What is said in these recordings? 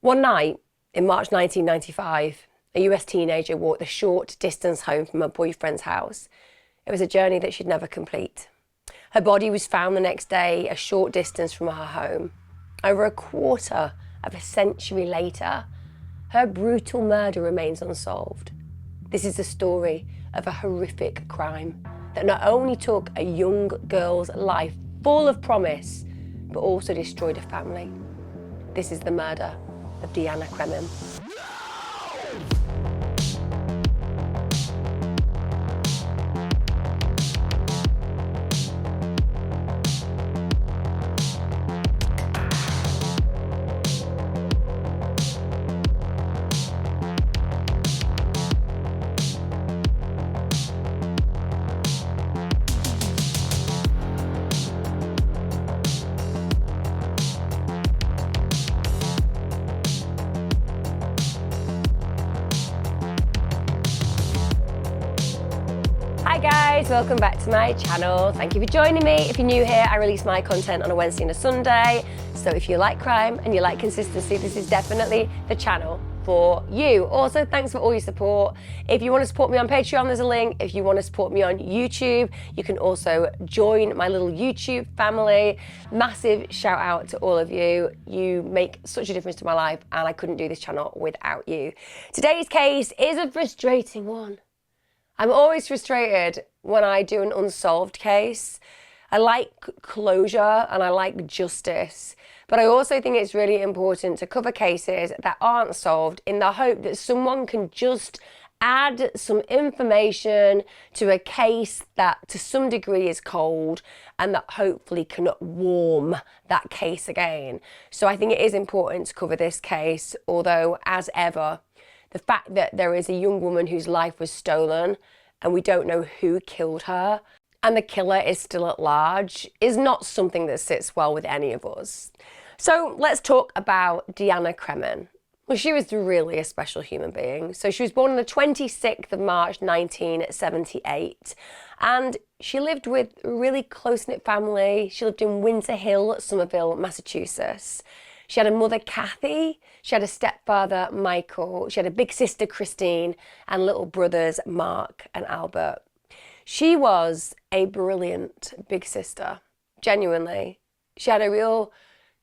One night in March 1995, a US teenager walked the short distance home from her boyfriend's house. It was a journey that she'd never complete. Her body was found the next day a short distance from her home. Over a quarter of a century later, her brutal murder remains unsolved. This is the story of a horrific crime that not only took a young girl's life full of promise, but also destroyed a family. This is the murder of Deanna Cremin. Hi guys, welcome back to my channel. Thank you for joining me. If you're new here, I release my content on a Wednesday and a Sunday. So if you like crime and you like consistency, this is definitely the channel for you. Also, thanks for all your support. If you want to support me on Patreon, there's a link. If you want to support me on YouTube, you can also join my little YouTube family. Massive shout out to all of you. You make such a difference to my life and I couldn't do this channel without you. Today's case is a frustrating one. I'm always frustrated when I do an unsolved case. I like closure and I like justice, but I also think it's really important to cover cases that aren't solved in the hope that someone can just add some information to a case that to some degree is cold and that hopefully can warm that case again. So I think it is important to cover this case, although as ever, the fact that there is a young woman whose life was stolen and we don't know who killed her and the killer is still at large is not something that sits well with any of us. So let's talk about Deanna Cremin. Well, she was really a special human being. So she was born on the 26th of March 1978 and she lived with a really close-knit family. She lived in Winter Hill, Somerville, Massachusetts. She had a mother, Kathy, she had a stepfather, Michael, she had a big sister, Christine, and little brothers, Mark and Albert. She was a brilliant big sister, genuinely. She had a real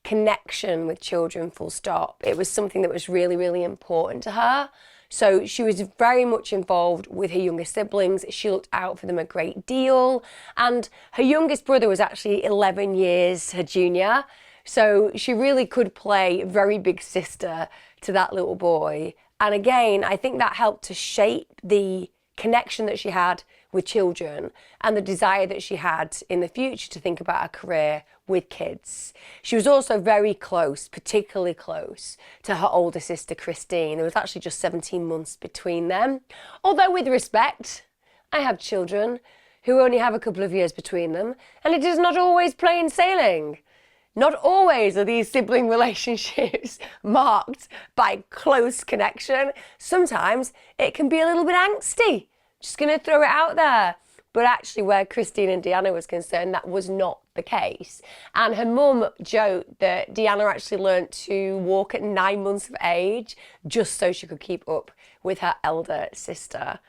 connection with children, full stop. It was something that was really, really important to her. So she was very much involved with her younger siblings. She looked out for them a great deal. And her youngest brother was actually 11 years her junior. So she really could play very big sister to that little boy. And again, I think that helped to shape the connection that she had with children and the desire that she had in the future to think about a career with kids. She was also very close, particularly close, to her older sister, Christine. There was actually just 17 months between them. Although with respect, I have children who only have a couple of years between them, and it is not always plain sailing. Not always are these sibling relationships marked by close connection. Sometimes it can be a little bit angsty. Just going to throw it out there. But actually where Christine and Deanna was concerned, that was not the case. And her mum joked that Deanna actually learnt to walk at 9 months of age just so she could keep up with her elder sister.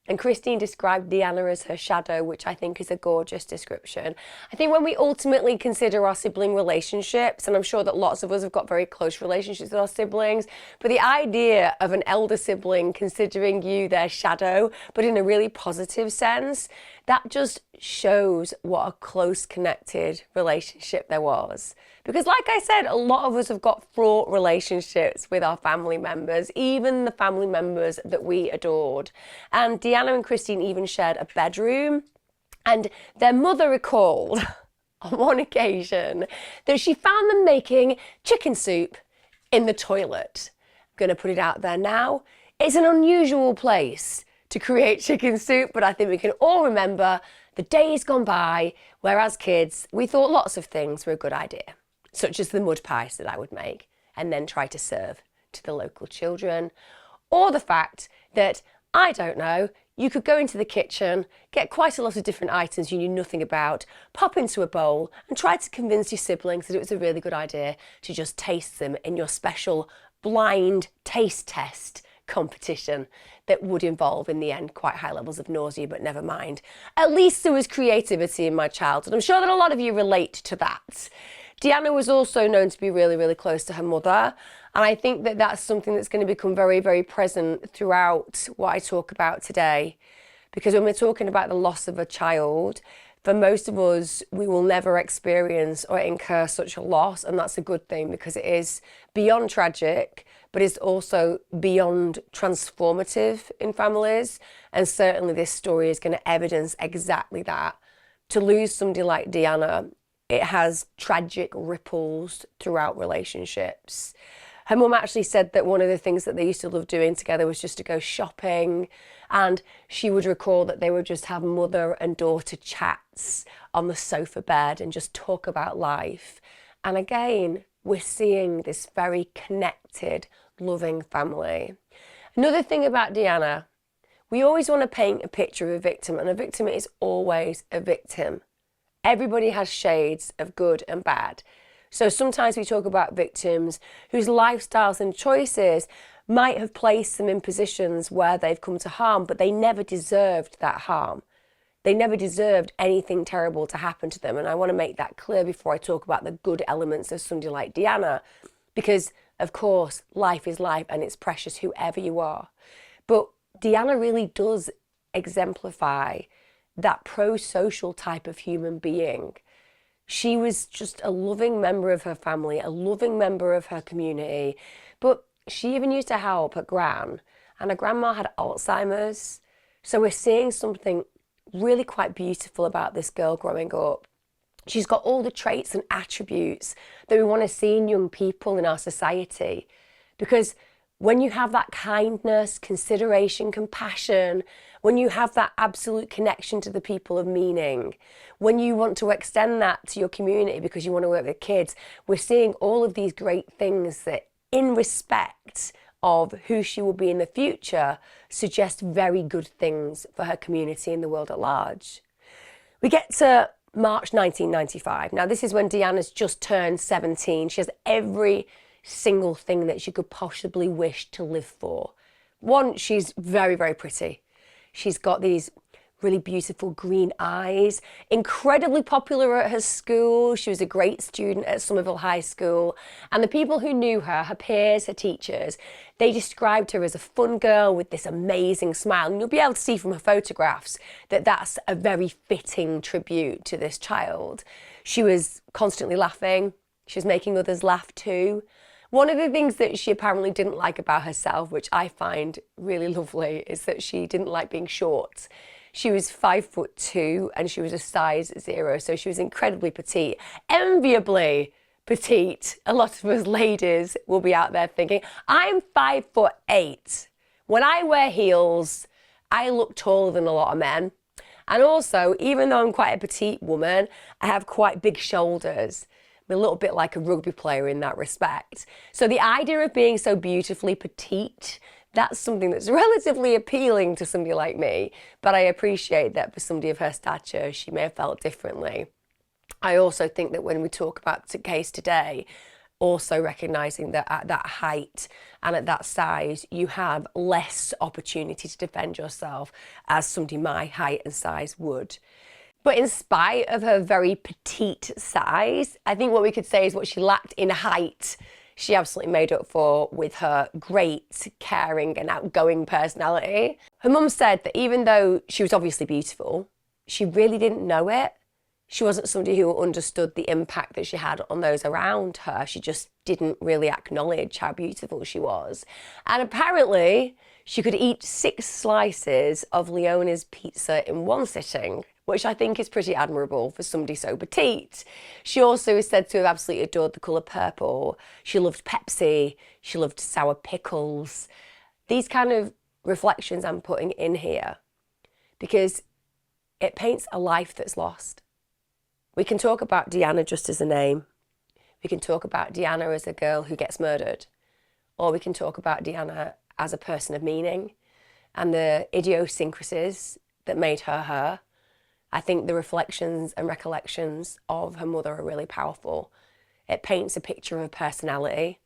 And Christine described Deanna as her shadow, which I think is a gorgeous description. I think when we ultimately consider our sibling relationships, and I'm sure that lots of us have got very close relationships with our siblings, but the idea of an elder sibling considering you their shadow, but in a really positive sense, that just shows what a close connected relationship there was. Because like I said, a lot of us have got fraught relationships with our family members, even the family members that we adored. And Deanna and Christine even shared a bedroom. And their mother recalled on one occasion that she found them making chicken soup in the toilet. I'm going to put it out there now. It's an unusual place to create chicken soup, but I think we can all remember the days gone by where as kids we thought lots of things were a good idea, such as the mud pies that I would make and then try to serve to the local children, or the fact that, I don't know, you could go into the kitchen, get quite a lot of different items you knew nothing about, pop into a bowl and try to convince your siblings that it was a really good idea to just taste them in your special blind taste test competition that would involve, in the end, quite high levels of nausea, but never mind. At least there was creativity in my childhood. I'm sure that a lot of you relate to that. Deanna was also known to be really, really close to her mother. And I think that that's something that's going to become very, very present throughout what I talk about today. Because when we're talking about the loss of a child, for most of us, we will never experience or incur such a loss. And that's a good thing, because it is beyond tragic, but it's also beyond transformative in families. And certainly this story is going to evidence exactly that. To lose somebody like Deanna, it has tragic ripples throughout relationships. Her mum actually said that one of the things that they used to love doing together was just to go shopping. And she would recall that they would just have mother and daughter chats on the sofa bed and just talk about life. And again, we're seeing this very connected, loving family. Another thing about Deanna, we always want to paint a picture of a victim, and a victim is always a victim. Everybody has shades of good and bad. So sometimes we talk about victims whose lifestyles and choices might have placed them in positions where they've come to harm, but they never deserved that harm. They never deserved anything terrible to happen to them. And I want to make that clear before I talk about the good elements of somebody like Deanna, because of course, life is life and it's precious whoever you are. But Deanna really does exemplify that pro-social type of human being. She was just a loving member of her family, a loving member of her community. But she even used to help her gran, and her grandma had Alzheimer's. So we're seeing something really quite beautiful about this girl growing up. She's got all the traits and attributes that we want to see in young people in our society. Because when you have that kindness, consideration, compassion, when you have that absolute connection to the people of meaning, when you want to extend that to your community because you want to work with kids, we're seeing all of these great things that, in respect of who she will be in the future, suggest very good things for her community and the world at large. We get to March 1995. Now, this is when Deanna's just turned 17. She has every single thing that she could possibly wish to live for. One, she's very, very pretty. She's got these really beautiful green eyes, incredibly popular at her school. She was a great student at Somerville High School. And the people who knew her, her peers, her teachers, they described her as a fun girl with this amazing smile. And you'll be able to see from her photographs that that's a very fitting tribute to this child. She was constantly laughing. She was making others laugh too. One of the things that she apparently didn't like about herself, which I find really lovely, is that she didn't like being short. She was 5'2" and she was a size 0, so she was incredibly petite, enviably petite. A lot of us ladies will be out there thinking, I'm 5'8". When I wear heels, I look taller than a lot of men. And also, even though I'm quite a petite woman, I have quite big shoulders. I'm a little bit like a rugby player in that respect. So the idea of being so beautifully petite, that's something that's relatively appealing to somebody like me. But I appreciate that for somebody of her stature, she may have felt differently. I also think that when we talk about the case today, also recognising that at that height and at that size, you have less opportunity to defend yourself as somebody my height and size would. But in spite of her very petite size, I think what we could say is what she lacked in height, she absolutely made up for with her great, caring and outgoing personality. Her mum said that even though she was obviously beautiful, she really didn't know it. She wasn't somebody who understood the impact that she had on those around her. She just didn't really acknowledge how beautiful she was. And apparently, she could eat 6 slices of Leona's pizza in one sitting, which I think is pretty admirable for somebody so petite. She also is said to have absolutely adored the colour purple. She loved Pepsi. She loved sour pickles. These kind of reflections I'm putting in here because it paints a life that's lost. We can talk about Deanna just as a name. We can talk about Deanna as a girl who gets murdered. Or we can talk about Deanna as a person of meaning and the idiosyncrasies that made her her. I think the reflections and recollections of her mother are really powerful. It paints a picture of her personality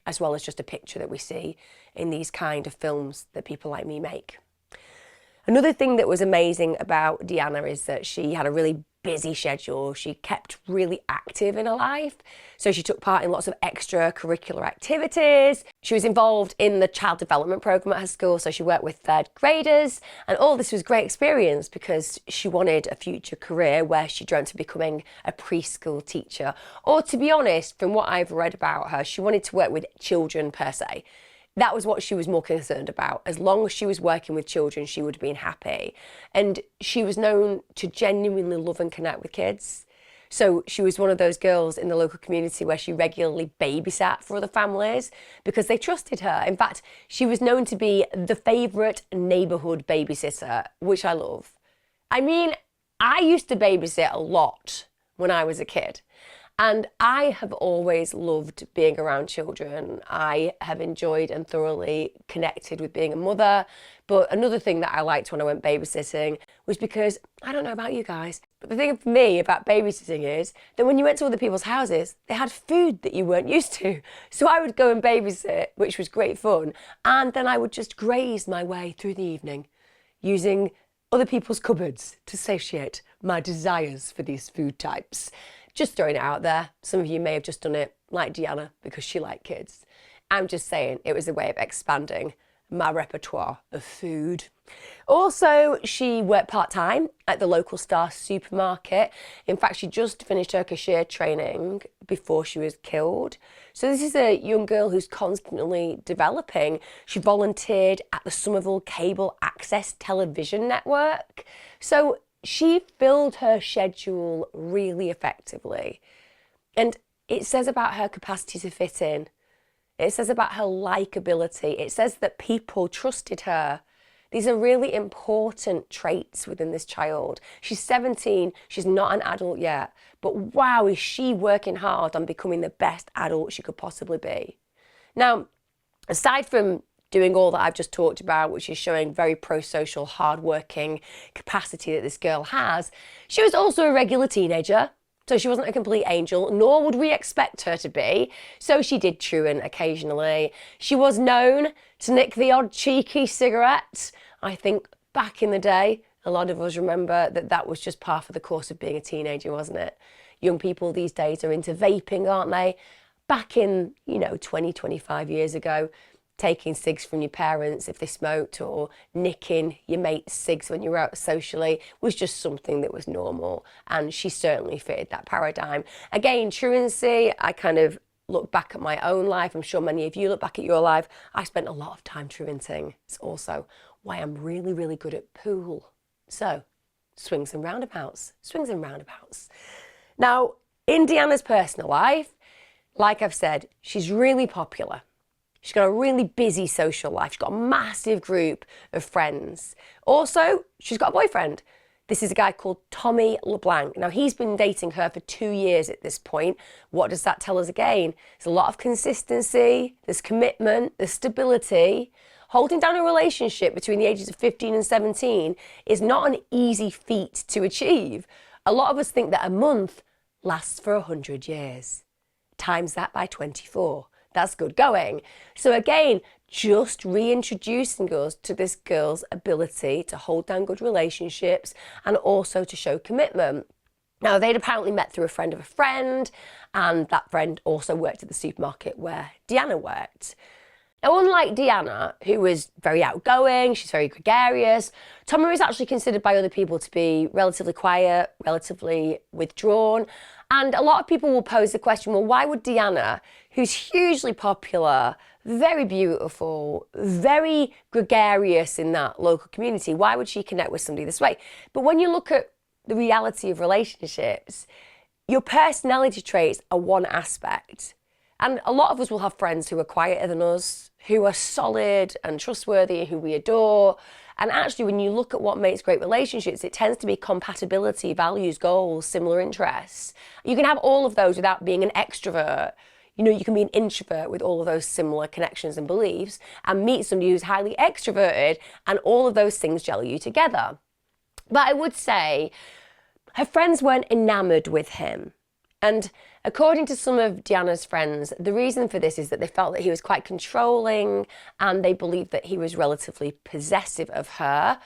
as well as just a picture that we see in these kind of films that people like me make. Another thing that was amazing about Deanna is that she had a really busy schedule. She kept really active in her life. So she took part in lots of extracurricular activities. She was involved in the child development program at her school. So she worked with third graders. And all this was great experience because she wanted a future career where she dreamt of becoming a preschool teacher. Or to be honest, from what I've read about her, she wanted to work with children per se. That was what she was more concerned about. As long as she was working with children, she would have been happy. And she was known to genuinely love and connect with kids. So she was one of those girls in the local community where she regularly babysat for other families because they trusted her. In fact, she was known to be the favourite neighbourhood babysitter, which I love. I mean, I used to babysit a lot when I was a kid. And I have always loved being around children. I have enjoyed and thoroughly connected with being a mother. But another thing that I liked when I went babysitting was because, I don't know about you guys, but the thing for me about babysitting is that when you went to other people's houses, they had food that you weren't used to. So I would go and babysit, which was great fun. And then I would just graze my way through the evening using other people's cupboards to satiate my desires for these food types. Just throwing it out there. Some of you may have just done it like Deanna because she liked kids. I'm just saying it was a way of expanding my repertoire of food. Also, she worked part-time at the local Star supermarket. In fact, she just finished her cashier training before she was killed. So this is a young girl who's constantly developing. She volunteered at the Somerville Cable Access Television Network. So she filled her schedule really effectively. And it says about her capacity to fit in. It says about her likability. It says that people trusted her. These are really important traits within this child. She's 17, she's not an adult yet, but wow, is she working hard on becoming the best adult she could possibly be. Now, aside from doing all that I've just talked about, which is showing very pro-social, hard-working capacity that this girl has, she was also a regular teenager. So she wasn't a complete angel, nor would we expect her to be. So she did truant occasionally. She was known to nick the odd cheeky cigarette. I think back in the day, a lot of us remember that that was just par for the course of being a teenager, wasn't it? Young people these days are into vaping, aren't they? Back in, 20, 25 years ago, taking cigs from your parents if they smoked or nicking your mate's cigs when you were out socially was just something that was normal, and she certainly fitted that paradigm. Again, truancy, I kind of look back at my own life. I'm sure many of you look back at your life. I spent a lot of time truanting. It's also why I'm really, really good at pool. So, swings and roundabouts, swings and roundabouts. Now, in Deanna's personal life, like I've said, she's really popular. She's got a really busy social life. She's got a massive group of friends. Also, she's got a boyfriend. This is a guy called Tommy LeBlanc. Now, he's been dating her for 2 years at this point. What does that tell us again? There's a lot of consistency, there's commitment, there's stability. Holding down a relationship between the ages of 15 and 17 is not an easy feat to achieve. A lot of us think that a month lasts for 100 years. Times that by 24. That's good going. So again, just reintroducing us to this girl's ability to hold down good relationships and also to show commitment. Now, they'd apparently met through a friend of a friend, and that friend also worked at the supermarket where Deanna worked. Now, unlike Deanna, who was very outgoing, she's very gregarious, Tommy was actually considered by other people to be relatively quiet, relatively withdrawn. And a lot of people will pose the question, well, why would Deanna, who's hugely popular, very beautiful, very gregarious in that local community, why would she connect with somebody this way? But when you look at the reality of relationships, your personality traits are one aspect. And a lot of us will have friends who are quieter than us, who are solid and trustworthy, who we adore. And actually, when you look at what makes great relationships, it tends to be compatibility, values, goals, similar interests. You can have all of those without being an extrovert. You can be an introvert with all of those similar connections and beliefs and meet somebody who's highly extroverted, and all of those things gel you together. But I would say her friends weren't enamored with him. And according to some of Deanna's friends, the reason for this is that they felt that he was quite controlling and they believed that he was relatively possessive of her.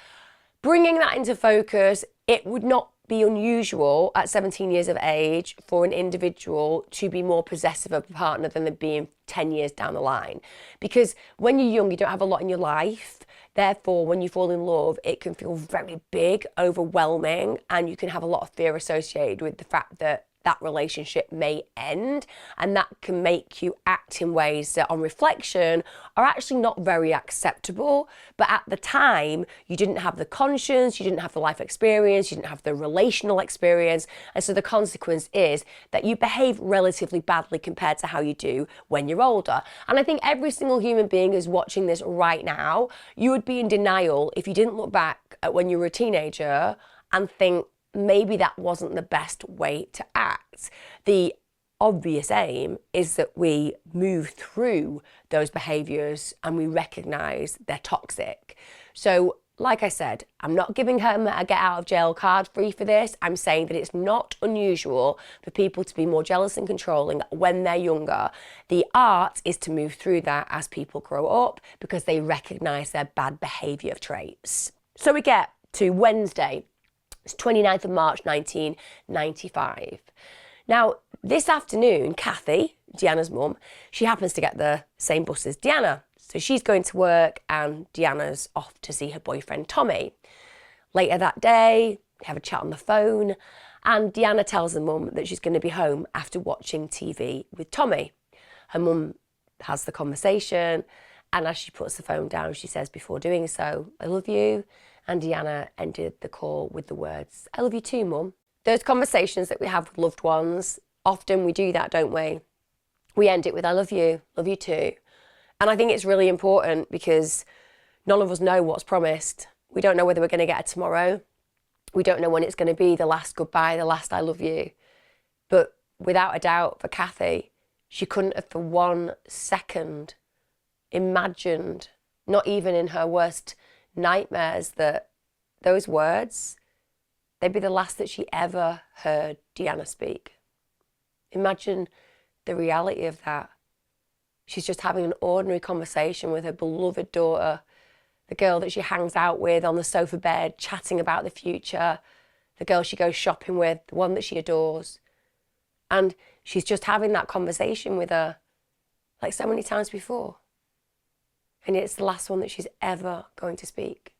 Bringing that into focus, it would not be unusual at 17 years of age for an individual to be more possessive of a partner than they'd be 10 years down the line. Because when you're young, you don't have a lot in your life. Therefore, when you fall in love, it can feel very big, overwhelming, and you can have a lot of fear associated with the fact that that relationship may end, and that can make you act in ways that on reflection are actually not very acceptable. But at the time, you didn't have the conscience, you didn't have the life experience, you didn't have the relational experience, and so the consequence is that you behave relatively badly compared to how you do when you're older. And I think every single human being who's watching this right now, you would be in denial if you didn't look back at when you were a teenager and think, maybe that wasn't the best way to act. The obvious aim is that we move through those behaviours and we recognise they're toxic. So, like I said, I'm not giving her a get out of jail card free for this. I'm saying that it's not unusual for people to be more jealous and controlling when they're younger. The art is to move through that as people grow up because they recognise their bad behaviour traits. So we get to Wednesday. It's 29th of March 1995. Now, this afternoon, Kathy, Deanna's mum, she happens to get the same bus as Deanna. So she's going to work and Deanna's off to see her boyfriend Tommy. Later that day, they have a chat on the phone and Deanna tells her mum that she's going to be home after watching TV with Tommy. Her mum has the conversation and as she puts the phone down, she says before doing so, "I love you." And Deanna ended the call with the words, "I love you too, Mum." Those conversations that we have with loved ones, often we do that, don't we? We end it with, "I love you too." And I think it's really important because none of us know what's promised. We don't know whether we're going to get a tomorrow. We don't know when it's going to be the last goodbye, the last "I love you." But without a doubt, for Kathy, she couldn't have for 1 second imagined, not even in her worst nightmares, that those words, they'd be the last that she ever heard Deanna speak. Imagine the reality of that. She's just having an ordinary conversation with her beloved daughter, the girl that she hangs out with on the sofa bed, chatting about the future, the girl she goes shopping with, the one that she adores. And she's just having that conversation with her like so many times before. And it's the last one that she's ever going to speak.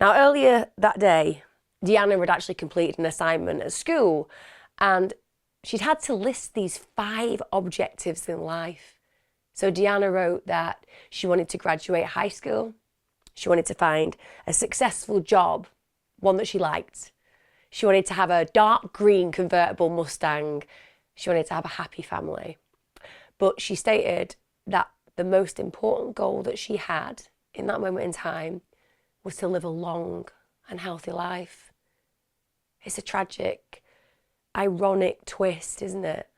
Now, earlier that day, Deanna had actually completed an assignment at school and she'd had to list these 5 objectives in life. So Deanna wrote that she wanted to graduate high school, she wanted to find a successful job, one that she liked. She wanted to have a dark green convertible Mustang. She wanted to have a happy family. But she stated that the most important goal that she had in that moment in time was to live a long and healthy life. It's a tragic, ironic twist, isn't it?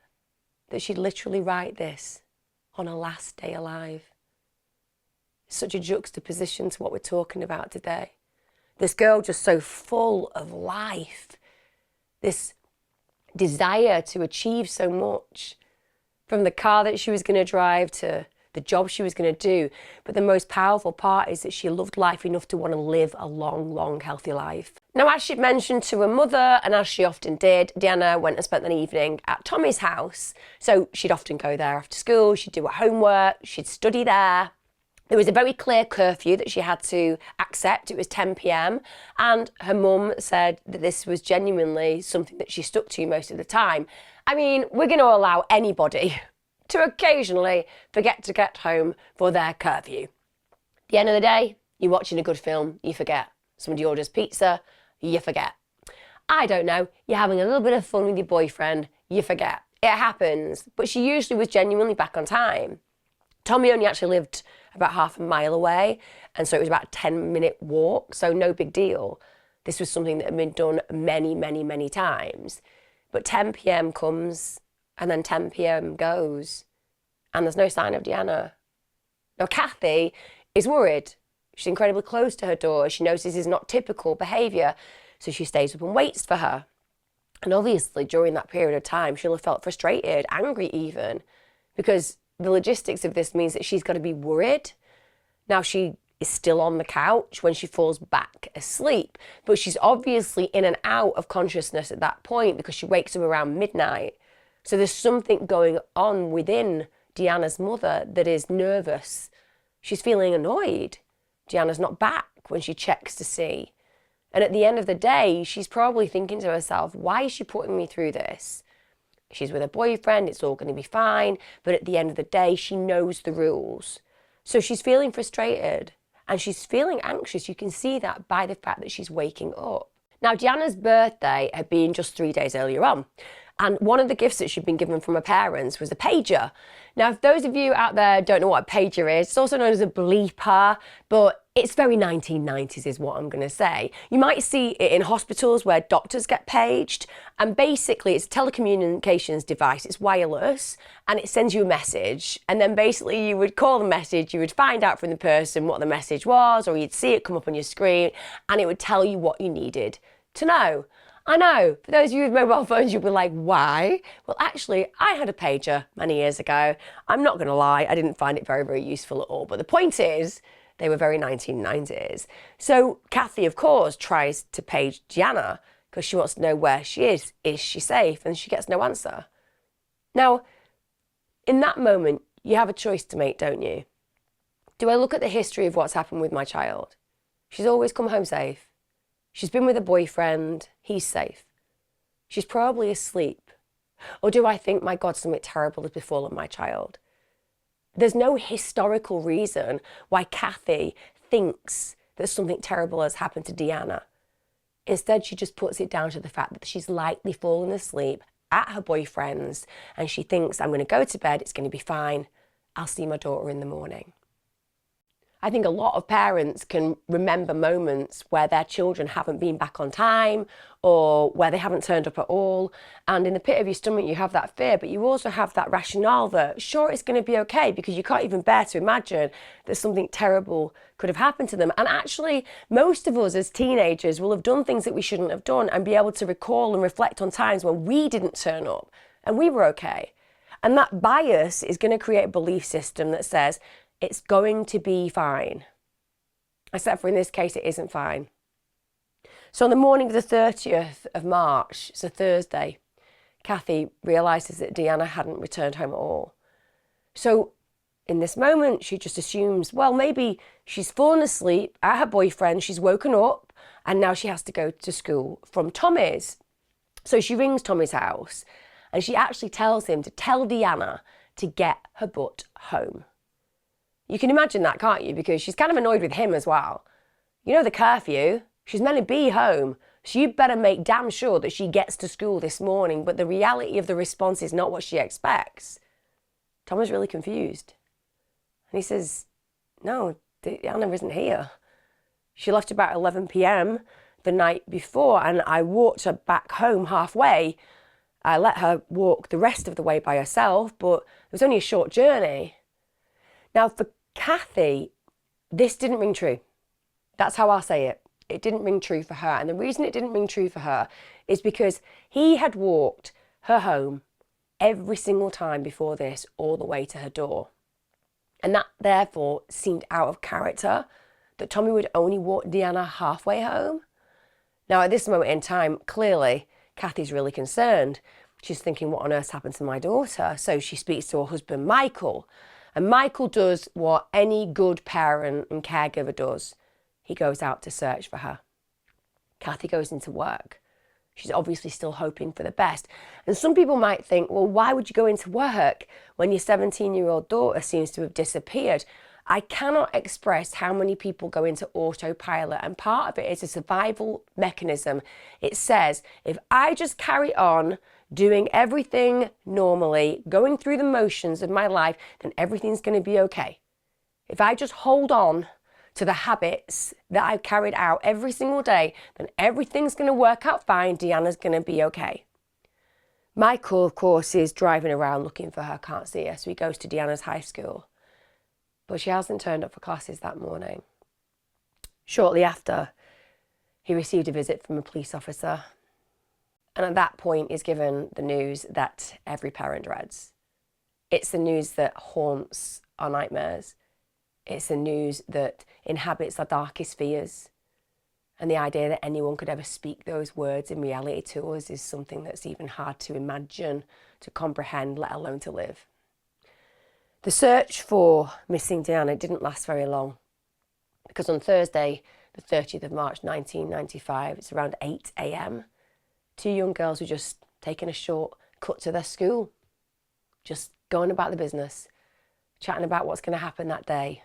That she'd literally write this on her last day alive. It's such a juxtaposition to what we're talking about today. This girl just so full of life, this desire to achieve so much, from the car that she was going to drive to the job she was going to do. But the most powerful part is that she loved life enough to want to live a long, long, healthy life. Now, as she'd mentioned to her mother, and as she often did, Deanna went and spent an evening at Tommy's house. So she'd often go there after school, she'd do her homework, she'd study there. There was a very clear curfew that she had to accept. It was 10 p.m. And her mum said that this was genuinely something that she stuck to most of the time. I mean, we're going to allow anybody to occasionally forget to get home for their curfew. At the end of the day, you're watching a good film, you forget. Somebody orders pizza, you forget. I don't know, you're having a little bit of fun with your boyfriend, you forget. It happens, but she usually was genuinely back on time. Tommy only actually lived about half a mile away, and so it was about a 10-minute walk, so no big deal. This was something that had been done many, many, many times. But 10 p.m. comes, and then 10 p.m. goes, and there's no sign of Deanna. Now, Kathy is worried. She's incredibly close to her daughter. She knows this is not typical behaviour, so she stays up and waits for her. And obviously during that period of time, she'll have felt frustrated, angry even, because the logistics of this means that she's got to be worried. Now she is still on the couch when she falls back asleep, but she's obviously in and out of consciousness at that point because she wakes up around midnight. So there's something going on within Deanna's mother that is nervous. She's feeling annoyed. Deanna's not back when she checks to see. And at the end of the day, she's probably thinking to herself, why is she putting me through this? She's with her boyfriend, it's all going to be fine. But at the end of the day, she knows the rules. So she's feeling frustrated and she's feeling anxious. You can see that by the fact that she's waking up. Now, Deanna's birthday had been just 3 days earlier on. And one of the gifts that she'd been given from her parents was a pager. Now, if those of you out there don't know what a pager is, it's also known as a bleeper, but it's very 1990s is what I'm going to say. You might see it in hospitals where doctors get paged, and basically it's a telecommunications device. It's wireless, and it sends you a message, and then basically you would call the message, you would find out from the person what the message was, or you'd see it come up on your screen, and it would tell you what you needed to know. I know, for those of you with mobile phones, you'll be like, why? Well, actually, I had a pager many years ago. I'm not going to lie, I didn't find it very, very useful at all. But the point is, they were very 1990s. So Kathy, of course, tries to page Deanna because she wants to know where she is. Is she safe? And she gets no answer. Now, in that moment, you have a choice to make, don't you? Do I look at the history of what's happened with my child? She's always come home safe. She's been with a boyfriend, he's safe. She's probably asleep. Or do I think, my God, something terrible has befallen my child? There's no historical reason why Kathy thinks that something terrible has happened to Deanna. Instead, she just puts it down to the fact that she's likely fallen asleep at her boyfriend's and she thinks, I'm going to go to bed, it's going to be fine, I'll see my daughter in the morning. I think a lot of parents can remember moments where their children haven't been back on time or where they haven't turned up at all. And in the pit of your stomach, you have that fear, but you also have that rationale that, sure, it's going to be okay because you can't even bear to imagine that something terrible could have happened to them. And actually, most of us as teenagers will have done things that we shouldn't have done and be able to recall and reflect on times when we didn't turn up and we were okay. And that bias is going to create a belief system that says, it's going to be fine. Except for in this case, it isn't fine. So on the morning of the 30th of March, it's a Thursday, Kathy realises that Deanna hadn't returned home at all. So in this moment, she just assumes, well, maybe she's fallen asleep at her boyfriend, she's woken up, and now she has to go to school from Tommy's. So she rings Tommy's house, and she actually tells him to tell Deanna to get her butt home. You can imagine that, can't you? Because she's kind of annoyed with him as well. You know the curfew. She's meant to be home. So you better make damn sure that she gets to school this morning. But the reality of the response is not what she expects. Tom is really confused. And he says, no, Deanna isn't here. She left about 11 p.m. the night before and I walked her back home halfway. I let her walk the rest of the way by herself, but it was only a short journey. Now, for Kathy, this didn't ring true. That's how I'll say it. It didn't ring true for her. And the reason it didn't ring true for her is because he had walked her home every single time before this all the way to her door. And that therefore seemed out of character, that Tommy would only walk Deanna halfway home. Now, at this moment in time, clearly, Kathy's really concerned. She's thinking, what on earth happened to my daughter? So she speaks to her husband, Michael. And Michael does what any good parent and caregiver does. He goes out to search for her. Kathy goes into work. She's obviously still hoping for the best. And some people might think, well, why would you go into work when your 17-year-old daughter seems to have disappeared? I cannot express how many people go into autopilot, and part of it is a survival mechanism. It says, if I just carry on doing everything normally, going through the motions of my life, then everything's going to be okay. If I just hold on to the habits that I've carried out every single day, then everything's going to work out fine. Deanna's going to be okay. Michael, of course, is driving around looking for her, can't see her, so he goes to Deanna's high school. But she hasn't turned up for classes that morning. Shortly after, he received a visit from a police officer. And at that point is given the news that every parent dreads. It's the news that haunts our nightmares. It's the news that inhabits our darkest fears. And the idea that anyone could ever speak those words in reality to us is something that's even hard to imagine, to comprehend, let alone to live. The search for missing Deanna didn't last very long, because on Thursday, the 30th of March 1995, it's around 8 a.m, 2 young girls were just taking a short cut to their school, just going about the business, chatting about what's going to happen that day.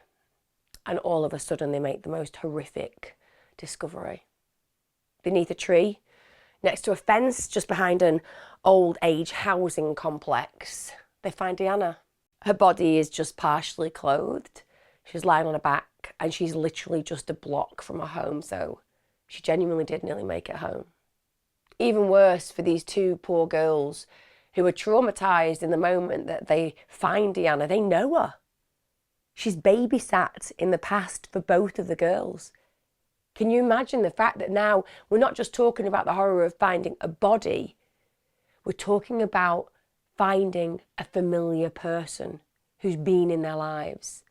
And all of a sudden they make the most horrific discovery. Beneath a tree, next to a fence, just behind an old age housing complex, they find Deanna. Her body is just partially clothed. She's lying on her back and she's literally just a block from her home, so she genuinely did nearly make it home. Even worse for these 2 poor girls who are traumatized in the moment that they find Deanna. They know her. She's babysat in the past for both of the girls. Can you imagine the fact that now we're not just talking about the horror of finding a body, we're talking about finding a familiar person who's been in their lives.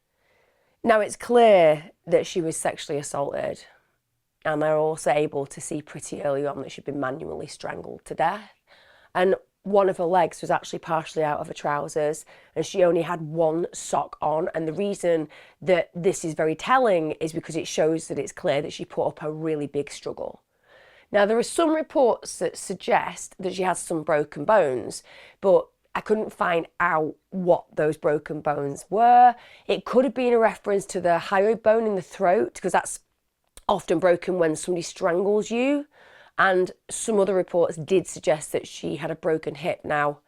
Now, it's clear that she was sexually assaulted, and they're also able to see pretty early on that she'd been manually strangled to death. And one of her legs was actually partially out of her trousers, and she only had 1 sock on. And the reason that this is very telling is because it shows that it's clear that she put up a really big struggle. Now, there are some reports that suggest that she has some broken bones, but I couldn't find out what those broken bones were. It could have been a reference to the hyoid bone in the throat, because that's often broken when somebody strangles you. And some other reports did suggest that she had a broken hip. Now,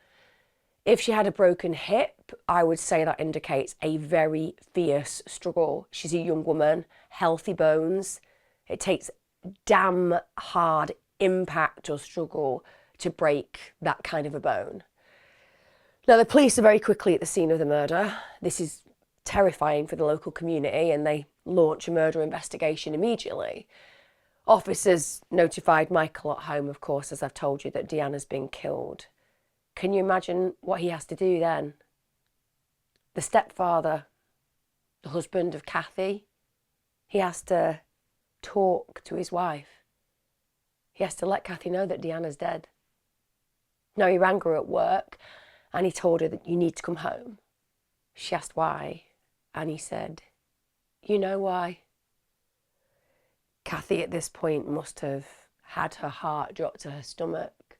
if she had a broken hip, I would say that indicates a very fierce struggle. She's a young woman, healthy bones. It takes damn hard impact or struggle to break that kind of a bone. Now, the police are very quickly at the scene of the murder. This is terrifying for the local community, and they launch a murder investigation immediately. Officers notified Michael at home, of course, as I've told you, that Deanna's been killed. Can you imagine what he has to do then? The stepfather, the husband of Kathy, he has to talk to his wife. He has to let Kathy know that Deanna's dead. Now, he rang her at work and he told her that you need to come home. She asked why, and he said, "You know why?" Kathy at this point must have had her heart drop to her stomach,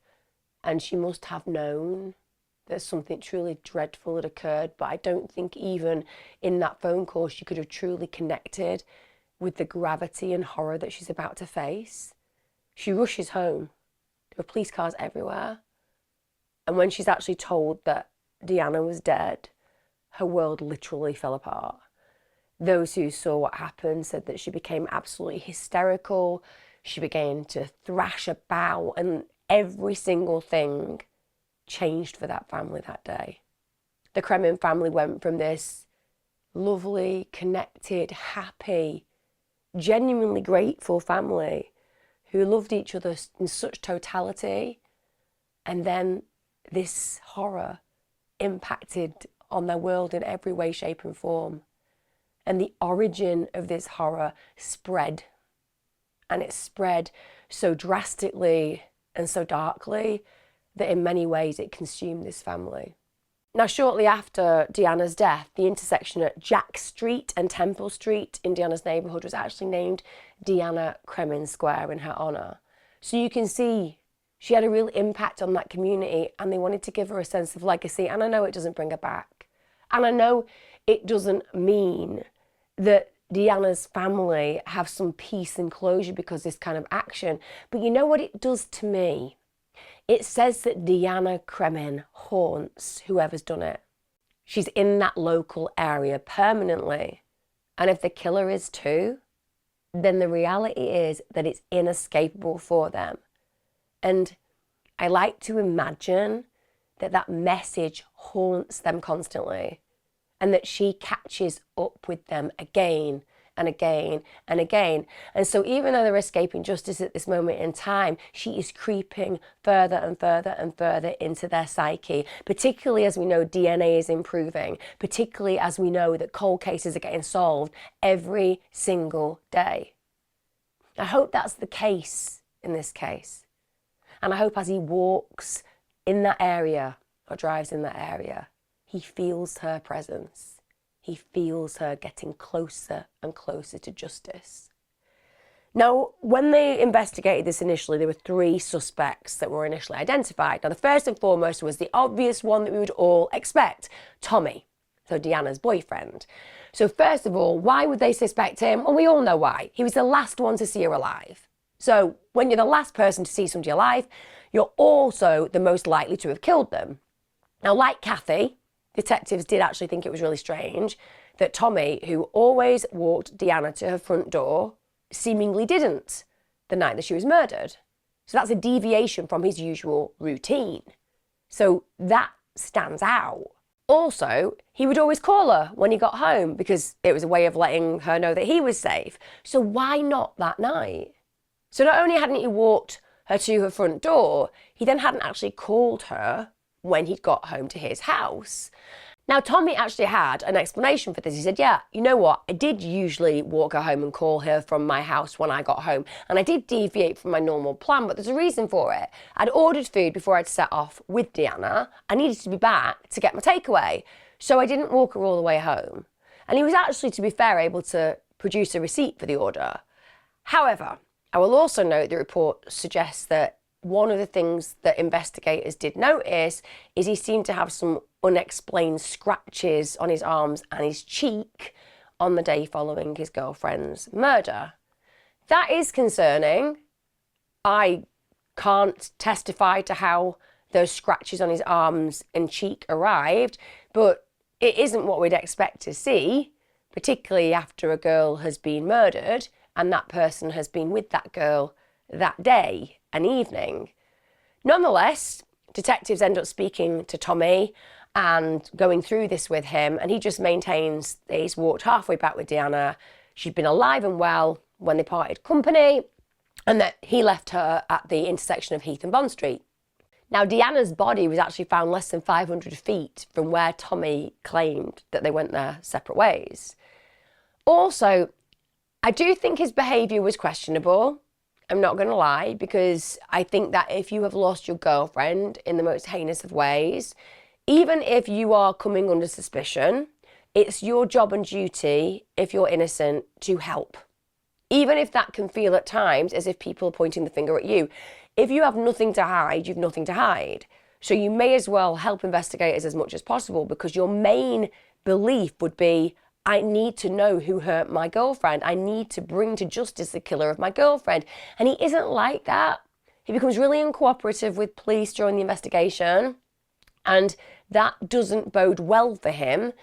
and she must have known that something truly dreadful had occurred, but I don't think even in that phone call she could have truly connected with the gravity and horror that she's about to face. She rushes home. There are police cars everywhere. And when she's actually told that Deanna was dead, her world literally fell apart. Those who saw what happened said that she became absolutely hysterical. She began to thrash about, and every single thing changed for that family that day. The Cremin family went from this lovely, connected, happy, genuinely grateful family who loved each other in such totality, and then this horror impacted on their world in every way, shape and form. And the origin of this horror spread, and it spread so drastically and so darkly that in many ways it consumed this family. Now, shortly after Deanna's death, the intersection at Jack Street and Temple Street in Deanna's neighbourhood was actually named Deanna Cremin Square in her honour. So you can see she had a real impact on that community, and they wanted to give her a sense of legacy. And I know it doesn't bring her back. And I know it doesn't mean that Deanna's family have some peace and closure because of this kind of action. But you know what it does to me? It says that Deanna Cremin haunts whoever's done it. She's in that local area permanently. And if the killer is too, then the reality is that it's inescapable for them. And I like to imagine that that message haunts them constantly, and that she catches up with them again and again and again. And so even though they're escaping justice at this moment in time, she is creeping further and further and further into their psyche, particularly as we know DNA is improving, particularly as we know that cold cases are getting solved every single day. I hope that's the case in this case. And I hope as he walks in that area or drives in that area, he feels her presence. He feels her getting closer and closer to justice. Now, when they investigated this initially, there were 3 suspects that were initially identified. Now, the first and foremost was the obvious one that we would all expect, Tommy, so Deanna's boyfriend. So first of all, why would they suspect him? Well, we all know why. He was the last one to see her alive. So when you're the last person to see somebody alive, you're also the most likely to have killed them. Now, like Kathy, detectives did actually think it was really strange that Tommy, who always walked Deanna to her front door, seemingly didn't the night that she was murdered. So that's a deviation from his usual routine. So that stands out. Also, he would always call her when he got home because it was a way of letting her know that he was safe. So why not that night? So not only hadn't he walked her to her front door, he then hadn't actually called her when he'd got home to his house. Now, Tommy actually had an explanation for this. He said, yeah, you know what? I did usually walk her home and call her from my house when I got home. And I did deviate from my normal plan, but there's a reason for it. I'd ordered food before I'd set off with Deanna. I needed to be back to get my takeaway. So I didn't walk her all the way home. And he was actually, to be fair, able to produce a receipt for the order. However, I will also note the report suggests that one of the things that investigators did notice is he seemed to have some unexplained scratches on his arms and his cheek on the day following his girlfriend's murder. That is concerning. I can't testify to how those scratches on his arms and cheek arrived, but it isn't what we'd expect to see, particularly after a girl has been murdered and that person has been with that girl that day and evening. Nonetheless, detectives end up speaking to Tommy and going through this with him, and he just maintains that he's walked halfway back with Deanna. She'd been alive and well when they parted company, and that he left her at the intersection of Heath and Bond Street. Now, Deanna's body was actually found less than 500 feet from where Tommy claimed that they went their separate ways. Also, I do think his behaviour was questionable. I'm not going to lie, because I think that if you have lost your girlfriend in the most heinous of ways, even if you are coming under suspicion, it's your job and duty, if you're innocent, to help. Even if that can feel at times as if people are pointing the finger at you. If you have nothing to hide, you've nothing to hide. So you may as well help investigators as much as possible, because your main belief would be, I need to know who hurt my girlfriend. I need to bring to justice the killer of my girlfriend. And he isn't like that. He becomes really uncooperative with police during the investigation. And that doesn't bode well for him.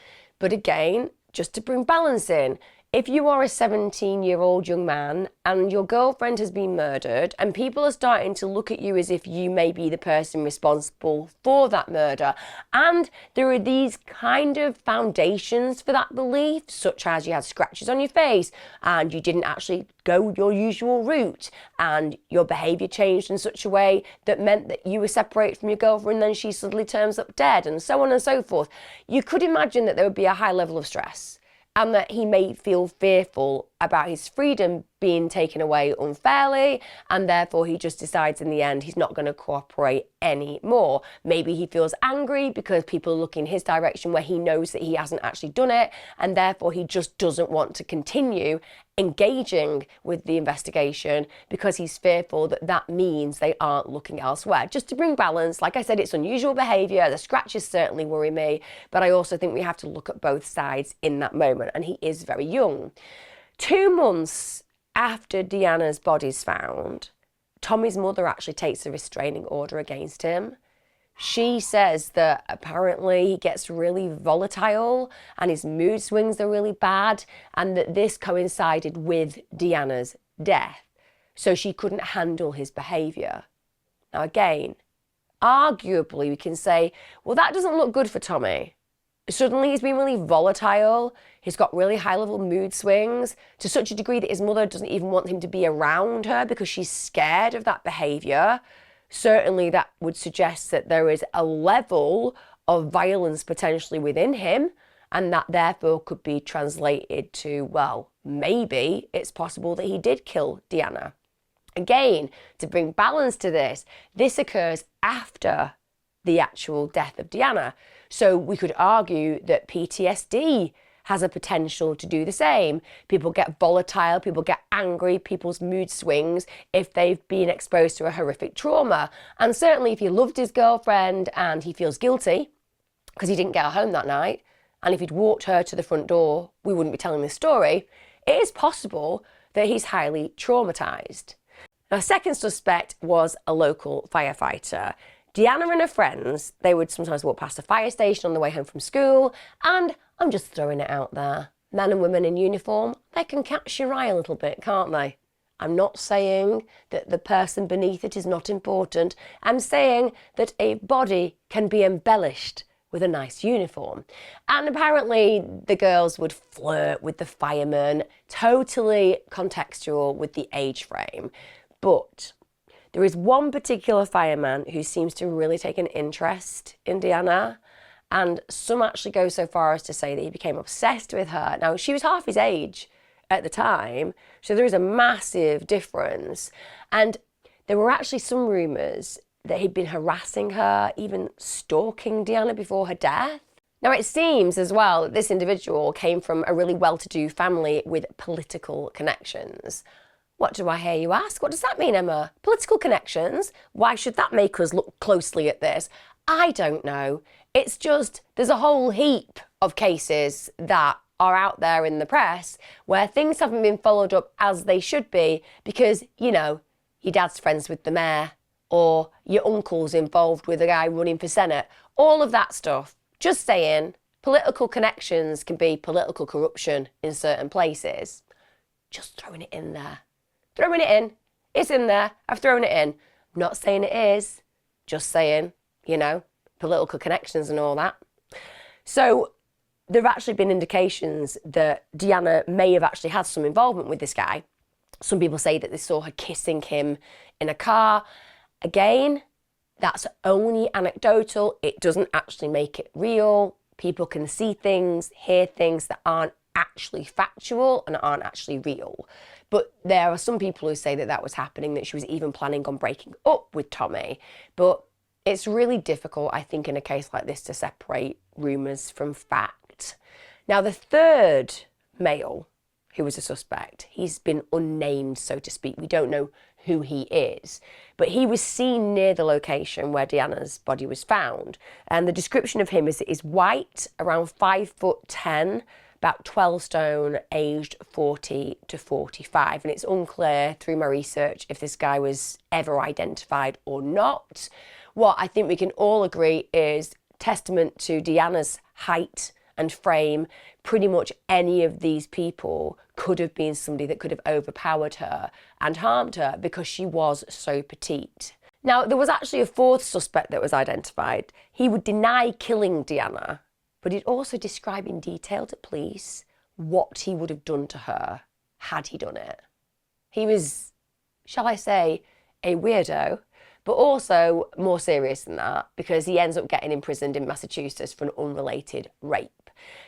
But again, just to bring balance in, if you are a 17-year-old young man and your girlfriend has been murdered and people are starting to look at you as if you may be the person responsible for that murder, and there are these kind of foundations for that belief, such as you had scratches on your face and you didn't actually go your usual route and your behaviour changed in such a way that meant that you were separated from your girlfriend and then she suddenly turns up dead, and so on and so forth, you could imagine that there would be a high level of stress, and that he may feel fearful about his freedom being taken away unfairly, and therefore he just decides in the end he's not going to cooperate anymore. Maybe he feels angry because people are looking his direction where he knows that he hasn't actually done it, and therefore he just doesn't want to continue engaging with the investigation because he's fearful that that means they aren't looking elsewhere. Just to bring balance, like I said, it's unusual behaviour. The scratches certainly worry me, but I also think we have to look at both sides in that moment, and he is very young. 2 months after Deanna's body's found, Tommy's mother actually takes a restraining order against him. She says that apparently he gets really volatile and his mood swings are really bad, and that this coincided with Deanna's death, so she couldn't handle his behaviour. Now again, arguably we can say, well, that doesn't look good for Tommy. Suddenly he's been really volatile. He's got really high level mood swings to such a degree that his mother doesn't even want him to be around her because she's scared of that behaviour. Certainly that would suggest that there is a level of violence potentially within him, and that therefore could be translated to, well, maybe it's possible that he did kill Deanna. Again, to bring balance to this, this occurs after the actual death of Deanna. So we could argue that PTSD has a potential to do the same. People get volatile, people get angry, people's mood swings if they've been exposed to a horrific trauma. And certainly if he loved his girlfriend and he feels guilty because he didn't get her home that night, and if he'd walked her to the front door, we wouldn't be telling this story. It is possible that he's highly traumatized. Now, second suspect was a local firefighter. Deanna and her friends, they would sometimes walk past a fire station on the way home from school, and I'm just throwing it out there. Men and women in uniform, they can catch your eye a little bit, can't they? I'm not saying that the person beneath it is not important. I'm saying that a body can be embellished with a nice uniform. And apparently the girls would flirt with the firemen, totally contextual with the age frame. But there is one particular fireman who seems to really take an interest in Deanna, and some actually go so far as to say that he became obsessed with her. Now, she was half his age at the time, so there is a massive difference. And there were actually some rumours that he'd been harassing her, even stalking Deanna before her death. Now, it seems as well that this individual came from a really well-to-do family with political connections. What do I hear you ask? What does that mean, Emma? Political connections? Why should that make us look closely at this? I don't know. It's just there's a whole heap of cases that are out there in the press where things haven't been followed up as they should be because, you know, your dad's friends with the mayor, or your uncle's involved with a guy running for Senate, all of that stuff. Just saying, political connections can be political corruption in certain places. Just throwing it in there. Throwing it in. It's in there. I've thrown it in. I'm not saying it is. Just saying, you know, political connections and all that. So there have actually been indications that Deanna may have actually had some involvement with this guy. Some people say that they saw her kissing him in a car. Again, that's only anecdotal. It doesn't actually make it real. People can see things, hear things that aren't actually factual and aren't actually real. But there are some people who say that that was happening, that she was even planning on breaking up with Tommy. But it's really difficult, I think, in a case like this to separate rumours from fact. Now, the third male who was a suspect, he's been unnamed, so to speak. We don't know who he is, but he was seen near the location where Deanna's body was found. And the description of him is that he's white, around 5'10", about 12 stone, aged 40 to 45. And it's unclear through my research if this guy was ever identified or not. What I think we can all agree is testament to Deanna's height and frame. Pretty much any of these people could have been somebody that could have overpowered her and harmed her because she was so petite. Now, there was actually a fourth suspect that was identified. He would deny killing Deanna, but he'd also describe in detail to police what he would have done to her had he done it. He was, shall I say, a weirdo, but also more serious than that because he ends up getting imprisoned in Massachusetts for an unrelated rape.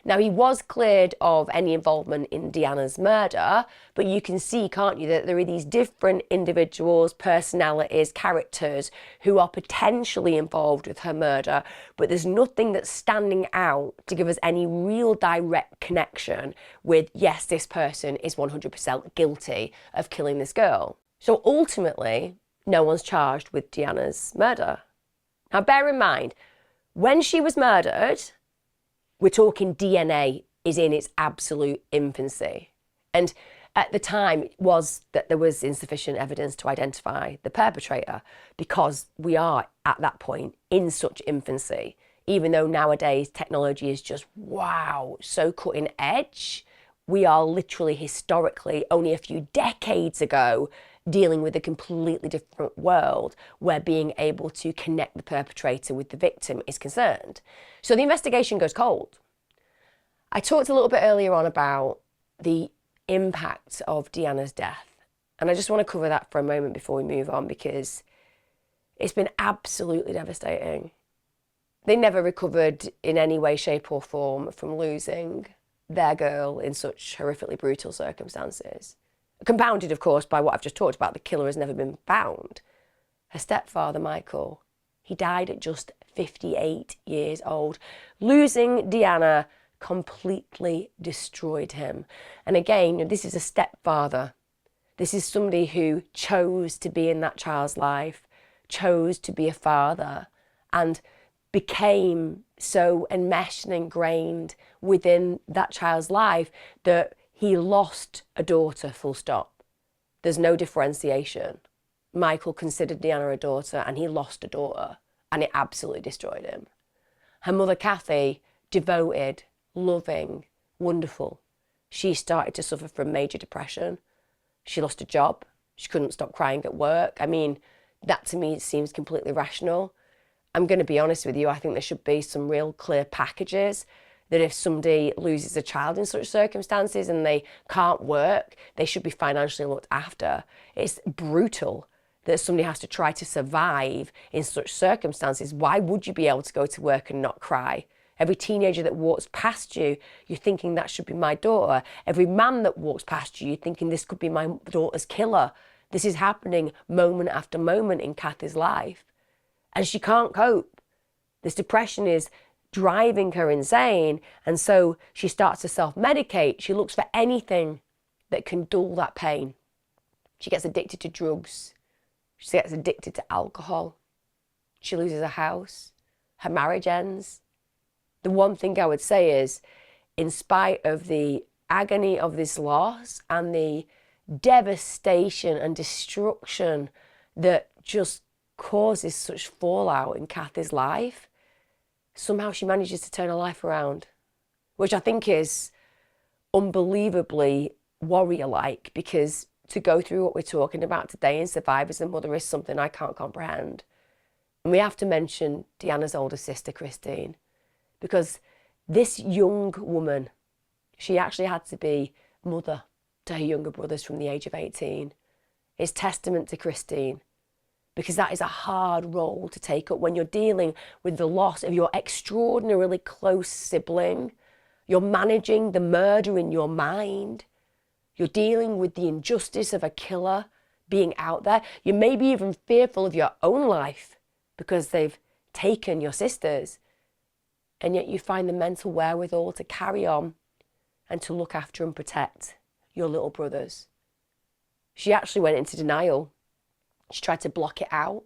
Now, he was cleared of any involvement in Deanna's murder, but you can see, can't you, that there are these different individuals, personalities, characters who are potentially involved with her murder, but there's nothing that's standing out to give us any real direct connection with, yes, this person is 100% guilty of killing this girl. So ultimately, no one's charged with Deanna's murder. Now, bear in mind, when she was murdered, we're talking DNA is in its absolute infancy. And at the time, it was that there was insufficient evidence to identify the perpetrator because we are at that point in such infancy, even though nowadays technology is just, wow, so cutting edge. We are literally historically only a few decades ago dealing with a completely different world where being able to connect the perpetrator with the victim is concerned. So the investigation goes cold. I talked a little bit earlier on about the impact of Deanna's death. And I just want to cover that for a moment before we move on, because it's been absolutely devastating. They never recovered in any way, shape or form from losing their girl in such horrifically brutal circumstances. Compounded, of course, by what I've just talked about. The killer has never been found. Her stepfather, Michael, he died at just 58 years old. Losing Deanna completely destroyed him. And again, this is a stepfather. This is somebody who chose to be in that child's life, chose to be a father, and became so enmeshed and ingrained within that child's life that he lost a daughter, full stop. There's no differentiation. Michael considered Deanna a daughter and he lost a daughter, and it absolutely destroyed him. Her mother, Kathy, devoted, loving, wonderful. She started to suffer from major depression. She lost a job. She couldn't stop crying at work. I mean, that to me seems completely rational. I'm going to be honest with you, I think there should be some real clear packages that if somebody loses a child in such circumstances and they can't work, they should be financially looked after. It's brutal that somebody has to try to survive in such circumstances. Why would you be able to go to work and not cry? Every teenager that walks past you, you're thinking that should be my daughter. Every man that walks past you, you're thinking this could be my daughter's killer. This is happening moment after moment in Kathy's life. And she can't cope. This depression is driving her insane. And so she starts to self-medicate. She looks for anything that can dull that pain. She gets addicted to drugs. She gets addicted to alcohol. She loses her house. Her marriage ends. The one thing I would say is, in spite of the agony of this loss and the devastation and destruction that just causes such fallout in Kathy's life, somehow she manages to turn her life around, which I think is unbelievably warrior-like, because to go through what we're talking about today in Survivor as a Mother is something I can't comprehend. And we have to mention Deanna's older sister, Christine, because this young woman, she actually had to be mother to her younger brothers from the age of 18. It's testament to Christine, because that is a hard role to take up when you're dealing with the loss of your extraordinarily close sibling. You're managing the murder in your mind. You're dealing with the injustice of a killer being out there. You may be even fearful of your own life because they've taken your sisters. And yet you find the mental wherewithal to carry on and to look after and protect your little brothers. She actually went into denial. She tried to block it out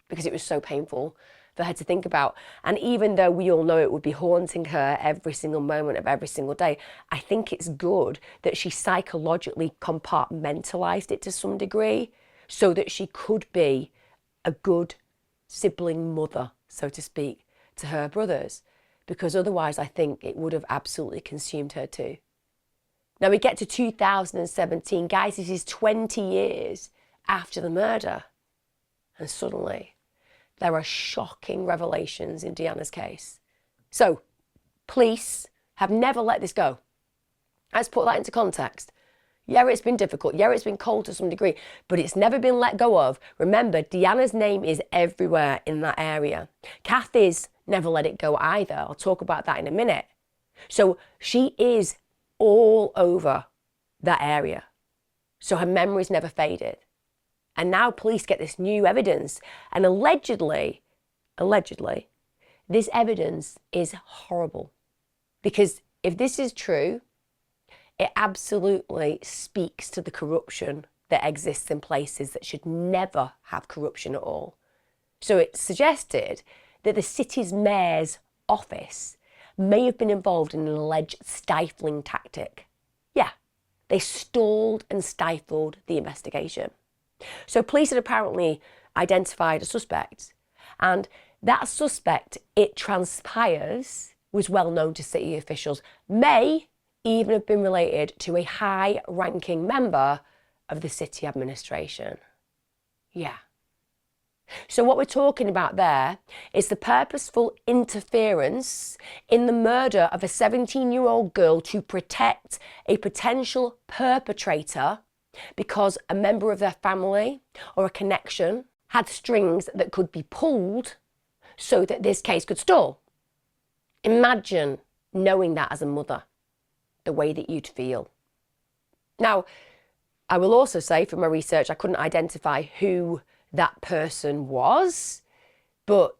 because it was so painful for her to think about. And even though we all know it would be haunting her every single moment of every single day, I think it's good that she psychologically compartmentalized it to some degree so that she could be a good sibling mother, so to speak, to her brothers, because otherwise I think it would have absolutely consumed her too. Now we get to 2017. Guys, this is 20 years after the murder. And suddenly there are shocking revelations in Deanna's case. So police have never let this go. Let's put that into context. Yeah, it's been difficult. Yeah, it's been cold to some degree, but it's never been let go of. Remember, Deanna's name is everywhere in that area. Kathy's never let it go either. I'll talk about that in a minute. So she is all over that area. So her memory's never faded. And now police get this new evidence. And allegedly, this evidence is horrible. Because if this is true, it absolutely speaks to the corruption that exists in places that should never have corruption at all. So it suggested that the city's mayor's office may have been involved in an alleged stifling tactic. Yeah, they stalled and stifled the investigation. So police had apparently identified a suspect, and that suspect, it transpires, was well known to city officials, may even have been related to a high-ranking member of the city administration. Yeah. So what we're talking about there is the purposeful interference in the murder of a 17-year-old girl to protect a potential perpetrator because a member of their family or a connection had strings that could be pulled so that this case could stall. Imagine knowing that as a mother, the way that you'd feel. Now, I will also say from my research, I couldn't identify who that person was, but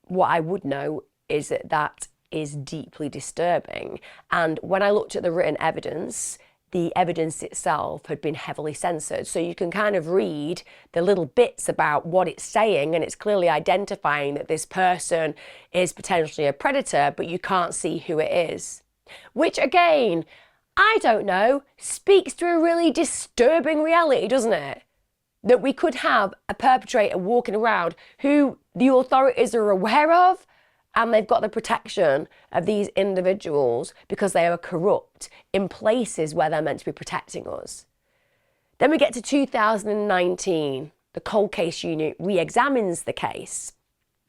what I would know is that that is deeply disturbing. And when I looked at the written evidence, the evidence itself had been heavily censored. So you can kind of read the little bits about what it's saying, and it's clearly identifying that this person is potentially a predator, but you can't see who it is. Which again, I don't know, speaks to a really disturbing reality, doesn't it? That we could have a perpetrator walking around who the authorities are aware of, and they've got the protection of these individuals because they are corrupt in places where they're meant to be protecting us. Then we get to 2019. The cold case unit re-examines the case.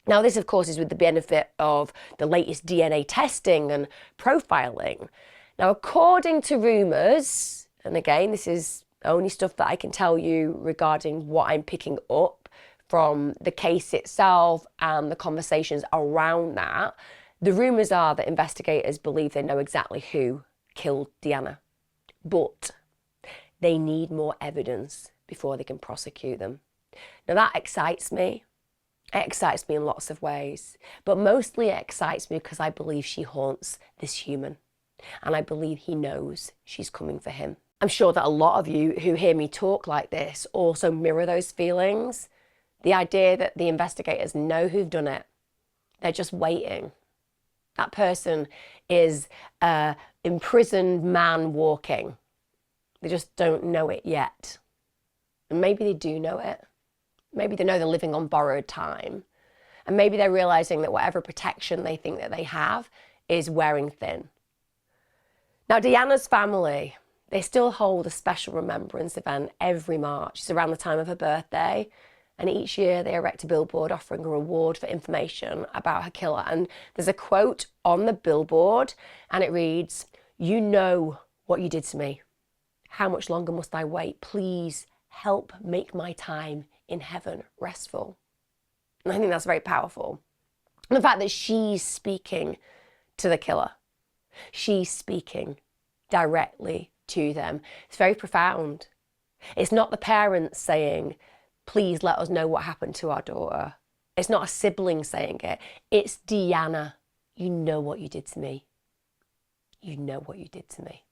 Now this, of course, is with the benefit of the latest DNA testing and profiling. Now, according to rumours, and again, this is only stuff that I can tell you regarding what I'm picking up from the case itself and the conversations around that, the rumours are that investigators believe they know exactly who killed Deanna, but they need more evidence before they can prosecute them. Now that excites me. It excites me in lots of ways, but mostly it excites me because I believe she haunts this human, and I believe he knows she's coming for him. I'm sure that a lot of you who hear me talk like this also mirror those feelings. The idea that the investigators know who've done it. They're just waiting. That person is an imprisoned man walking. They just don't know it yet. And maybe they do know it. Maybe they know they're living on borrowed time. And maybe they're realizing that whatever protection they think that they have is wearing thin. Now, Deanna's family, they still hold a special remembrance event every March. It's around the time of her birthday. And each year they erect a billboard offering a reward for information about her killer. And there's a quote on the billboard and it reads, "You know what you did to me. How much longer must I wait? Please help make my time in heaven restful." And I think that's very powerful. And the fact that she's speaking to the killer, she's speaking directly to them. It's very profound. It's not the parents saying, "Please let us know what happened to our daughter." It's not a sibling saying it. It's Deanna. You know what you did to me. You know what you did to me.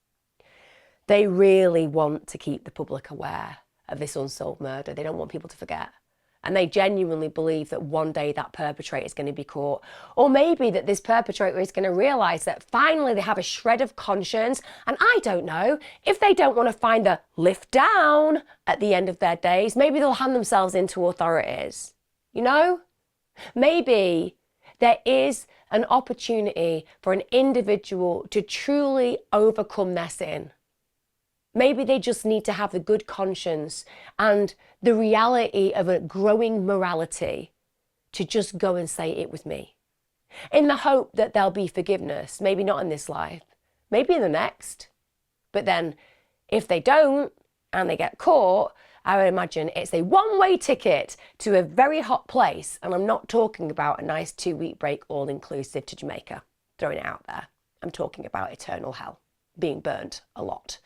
They really want to keep the public aware of this unsolved murder. They don't want people to forget. And they genuinely believe that one day that perpetrator is going to be caught. Or maybe that this perpetrator is going to realise that finally they have a shred of conscience. And I don't know, if they don't want to find the lift down at the end of their days, maybe they'll hand themselves into authorities. You know? Maybe there is an opportunity for an individual to truly overcome their sin. Maybe they just need to have the good conscience and the reality of a growing morality to just go and say it was me. In the hope that there'll be forgiveness, maybe not in this life, maybe in the next. But then if they don't and they get caught, I would imagine it's a one-way ticket to a very hot place. And I'm not talking about a nice 2-week break all-inclusive to Jamaica, throwing it out there. I'm talking about eternal hell, being burnt a lot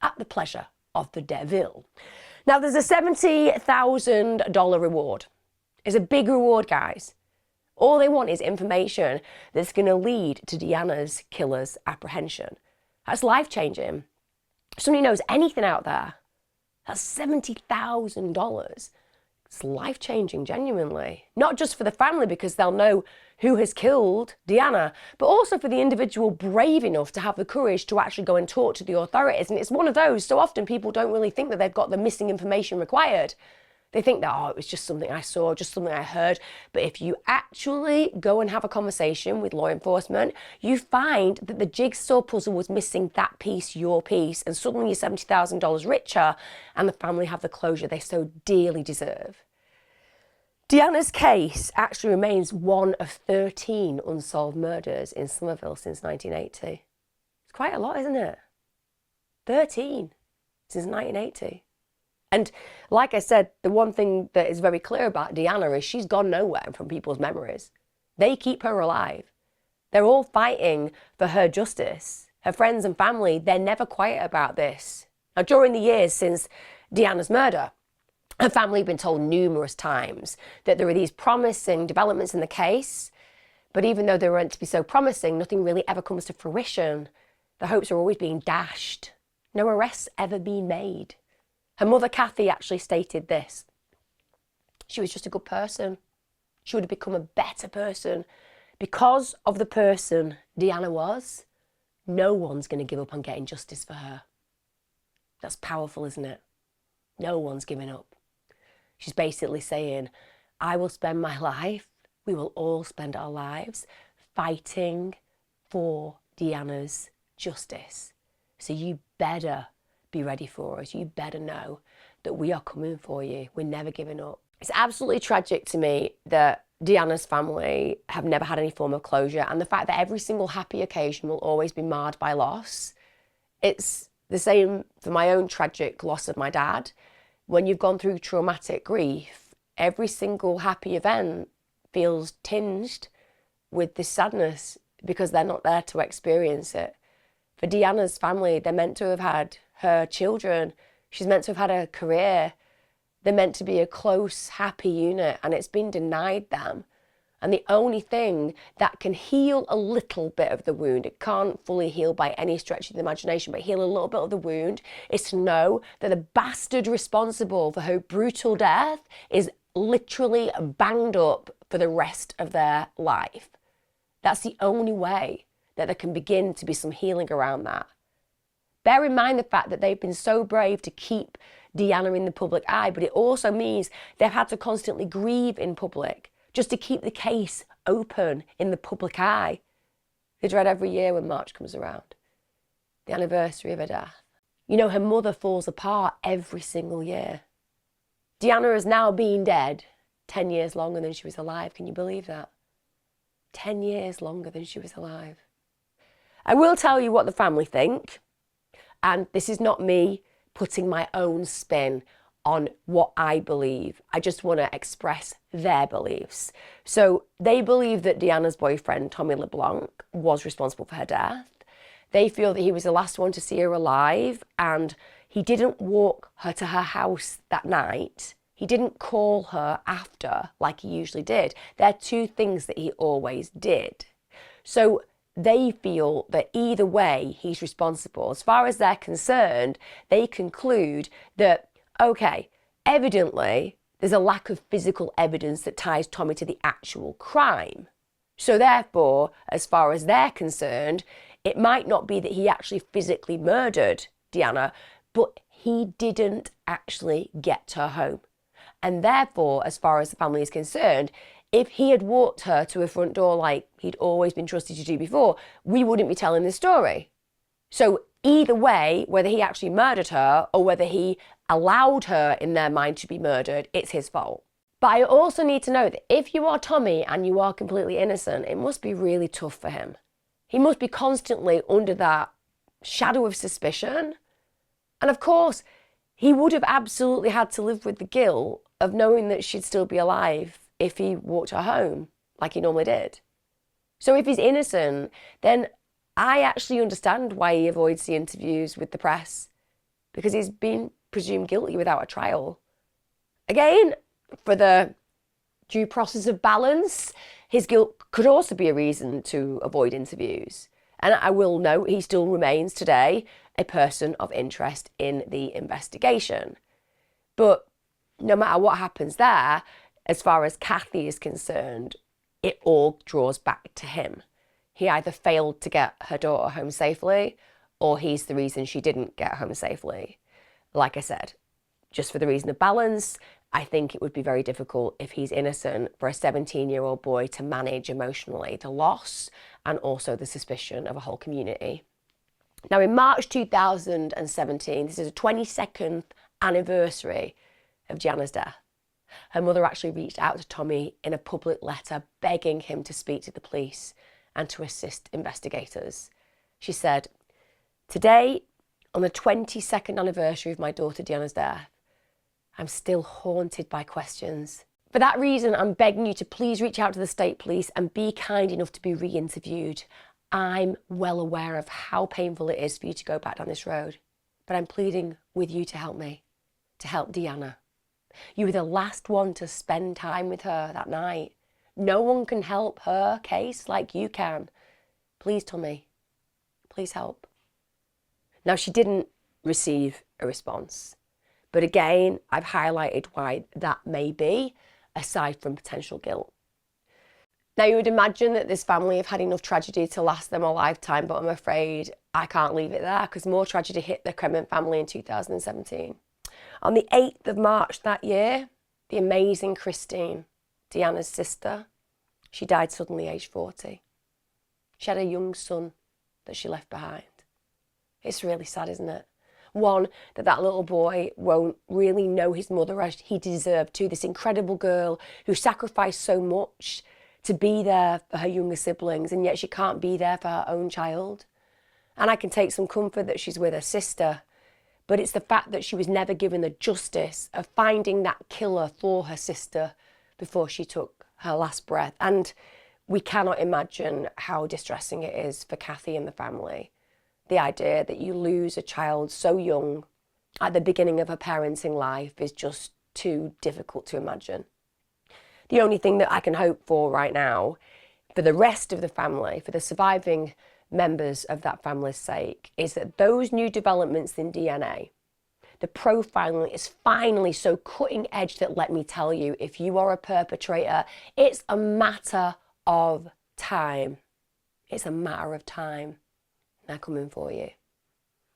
at the pleasure of the devil. Now, there's a $70,000 reward. It's a big reward, guys. All they want is information that's going to lead to Deanna's killer's apprehension. That's life-changing. If somebody knows anything out there, that's $70,000. It's life-changing, genuinely. Not just for the family, because they'll know who has killed Deanna, but also for the individual brave enough to have the courage to actually go and talk to the authorities. And it's one of those, so often people don't really think that they've got the missing information required. They think that, oh, it was just something I saw, just something I heard. But if you actually go and have a conversation with law enforcement, you find that the jigsaw puzzle was missing that piece, your piece, and suddenly you're $70,000 richer, and the family have the closure they so dearly deserve. Deanna's case actually remains one of 13 unsolved murders in Somerville since 1980. It's quite a lot, isn't it? 13 since 1980. And like I said, the one thing that is very clear about Deanna is she's gone nowhere from people's memories. They keep her alive. They're all fighting for her justice. Her friends and family, they're never quiet about this. Now, during the years since Deanna's murder, her family have been told numerous times that there are these promising developments in the case, but even though they were meant to be so promising, nothing really ever comes to fruition. The hopes are always being dashed. No arrests ever being made. Her mother, Kathy, actually stated this. She was just a good person. She would have become a better person. Because of the person Deanna was, no one's going to give up on getting justice for her. That's powerful, isn't it? No one's giving up. She's basically saying, I will spend my life, we will all spend our lives fighting for Deanna's justice. So you better be ready for us. You better know that we are coming for you. We're never giving up. It's absolutely tragic to me that Deanna's family have never had any form of closure, and the fact that every single happy occasion will always be marred by loss. It's the same for my own tragic loss of my dad. When you've gone through traumatic grief, every single happy event feels tinged with this sadness because they're not there to experience it. For Deanna's family, they're meant to have had her children. She's meant to have had a career. They're meant to be a close, happy unit, and it's been denied them. And the only thing that can heal a little bit of the wound, it can't fully heal by any stretch of the imagination, but heal a little bit of the wound, is to know that the bastard responsible for her brutal death is literally banged up for the rest of their life. That's the only way that there can begin to be some healing around that. Bear in mind the fact that they've been so brave to keep Deanna in the public eye, but it also means they've had to constantly grieve in public just to keep the case open in the public eye. They dread every year when March comes around, the anniversary of her death. You know, her mother falls apart every single year. Deanna has now been dead 10 years longer than she was alive. Can you believe that? 10 years longer than she was alive. I will tell you what the family think. And this is not me putting my own spin on what I believe. I just want to express their beliefs. So they believe that Deanna's boyfriend, Tommy LeBlanc, was responsible for her death. They feel that he was the last one to see her alive, and he didn't walk her to her house that night. He didn't call her after like he usually did. They're two things that he always did. So they feel that either way he's responsible. As far as they're concerned, they conclude that, okay, evidently there's a lack of physical evidence that ties Tommy to the actual crime. So therefore, as far as they're concerned, it might not be that he actually physically murdered Deanna, but he didn't actually get her home. And therefore, as far as the family is concerned, if he had walked her to her front door like he'd always been trusted to do before, we wouldn't be telling this story. So either way, whether he actually murdered her or whether he allowed her in their mind to be murdered, it's his fault. But I also need to know that if you are Tommy and you are completely innocent, it must be really tough for him. He must be constantly under that shadow of suspicion. And of course, he would have absolutely had to live with the guilt of knowing that she'd still be alive if he walked her home like he normally did. So if he's innocent, then I actually understand why he avoids the interviews with the press, because he's been presumed guilty without a trial. Again, for the due process of balance, his guilt could also be a reason to avoid interviews. And I will note he still remains today a person of interest in the investigation. But no matter what happens there, as far as Kathy is concerned, it all draws back to him. He either failed to get her daughter home safely, or he's the reason she didn't get home safely. Like I said, just for the reason of balance, I think it would be very difficult if he's innocent for a 17-year-old boy to manage emotionally the loss and also the suspicion of a whole community. Now in March 2017, this is the 22nd anniversary of Deanna's death. Her mother actually reached out to Tommy in a public letter begging him to speak to the police and to assist investigators. She said, "Today, on the 22nd anniversary of my daughter Deanna's death, I'm still haunted by questions. For that reason, I'm begging you to please reach out to the state police and be kind enough to be re-interviewed. I'm well aware of how painful it is for you to go back down this road, but I'm pleading with you to help me, to help Deanna. You were the last one to spend time with her that night. No one can help her case like you can. Please, Tommy, please help." Now, she didn't receive a response, but again, I've highlighted why that may be, aside from potential guilt. Now, you would imagine that this family have had enough tragedy to last them a lifetime, but I'm afraid I can't leave it there because more tragedy hit the Cremin family in 2017. On the 8th of March that year, the amazing Christine, Deanna's sister, she died suddenly aged 40. She had a young son that she left behind. It's really sad, isn't it? One, that little boy won't really know his mother as he deserved to. This incredible girl who sacrificed so much to be there for her younger siblings, and yet she can't be there for her own child. And I can take some comfort that she's with her sister, but it's the fact that she was never given the justice of finding that killer for her sister before she took her last breath. And we cannot imagine how distressing it is for Kathy and the family. The idea that you lose a child so young at the beginning of her parenting life is just too difficult to imagine. The only thing that I can hope for right now, for the rest of the family, for the surviving members of that family's sake, is that those new developments in DNA, the profiling is finally so cutting edge that, let me tell you, if you are a perpetrator, it's a matter of time. It's a matter of time. They're coming for you.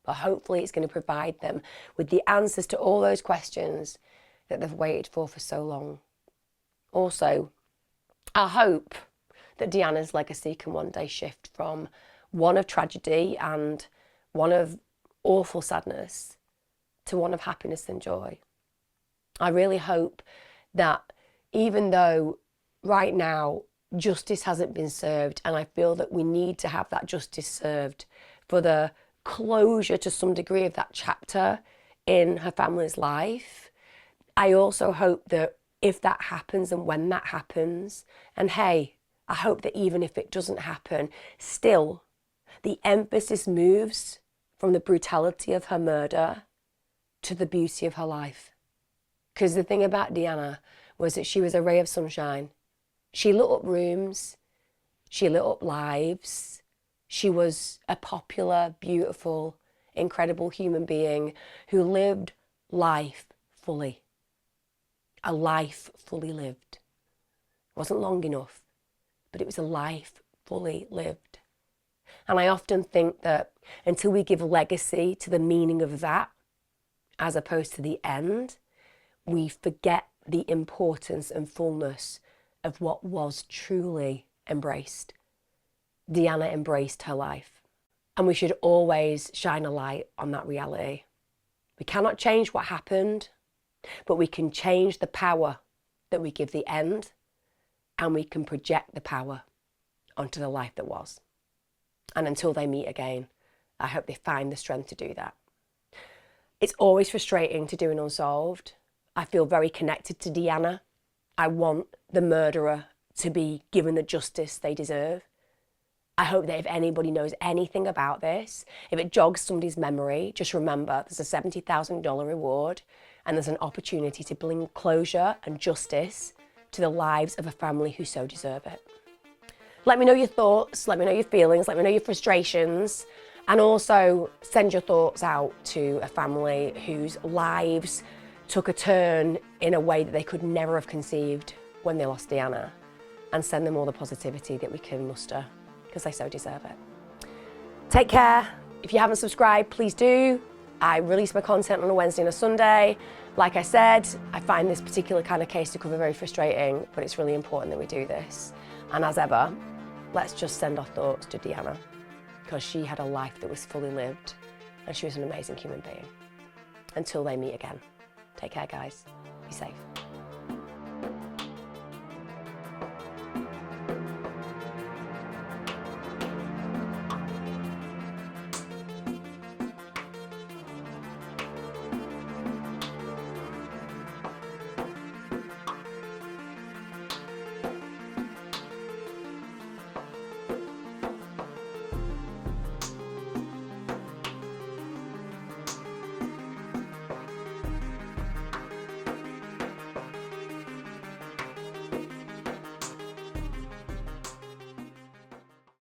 But hopefully it's going to provide them with the answers to all those questions that they've waited for so long. Also, I hope that Deanna's legacy can one day shift from one of tragedy and one of awful sadness to one of happiness and joy. I really hope that even though right now justice hasn't been served, and I feel that we need to have that justice served for the closure to some degree of that chapter in her family's life, I also hope that if that happens and when that happens, and hey, I hope that even if it doesn't happen, still the emphasis moves from the brutality of her murder to the beauty of her life. Because the thing about Deanna was that she was a ray of sunshine. She lit up rooms, she lit up lives. She was a popular, beautiful, incredible human being who lived life fully. A life fully lived. It wasn't long enough, but it was a life fully lived. And I often think that until we give legacy to the meaning of that, as opposed to the end, we forget the importance and fullness of what was truly embraced. Deanna embraced her life, and we should always shine a light on that reality. We cannot change what happened, but we can change the power that we give the end, and we can project the power onto the life that was. And until they meet again, I hope they find the strength to do that. It's always frustrating to do an Unsolved. I feel very connected to Deanna. I want the murderer to be given the justice they deserve. I hope that if anybody knows anything about this, if it jogs somebody's memory, just remember there's a $70,000 reward and there's an opportunity to bring closure and justice to the lives of a family who so deserve it. Let me know your thoughts, let me know your feelings, let me know your frustrations, and also send your thoughts out to a family whose lives took a turn in a way that they could never have conceived when they lost Deanna, and send them all the positivity that we can muster, because they so deserve it. Take care. If you haven't subscribed, please do. I release my content on a Wednesday and a Sunday. Like I said, I find this particular kind of case to cover very frustrating, but it's really important that we do this. And as ever, let's just send our thoughts to Deanna, because she had a life that was fully lived, and she was an amazing human being. Until they meet again, take care, guys. Be safe.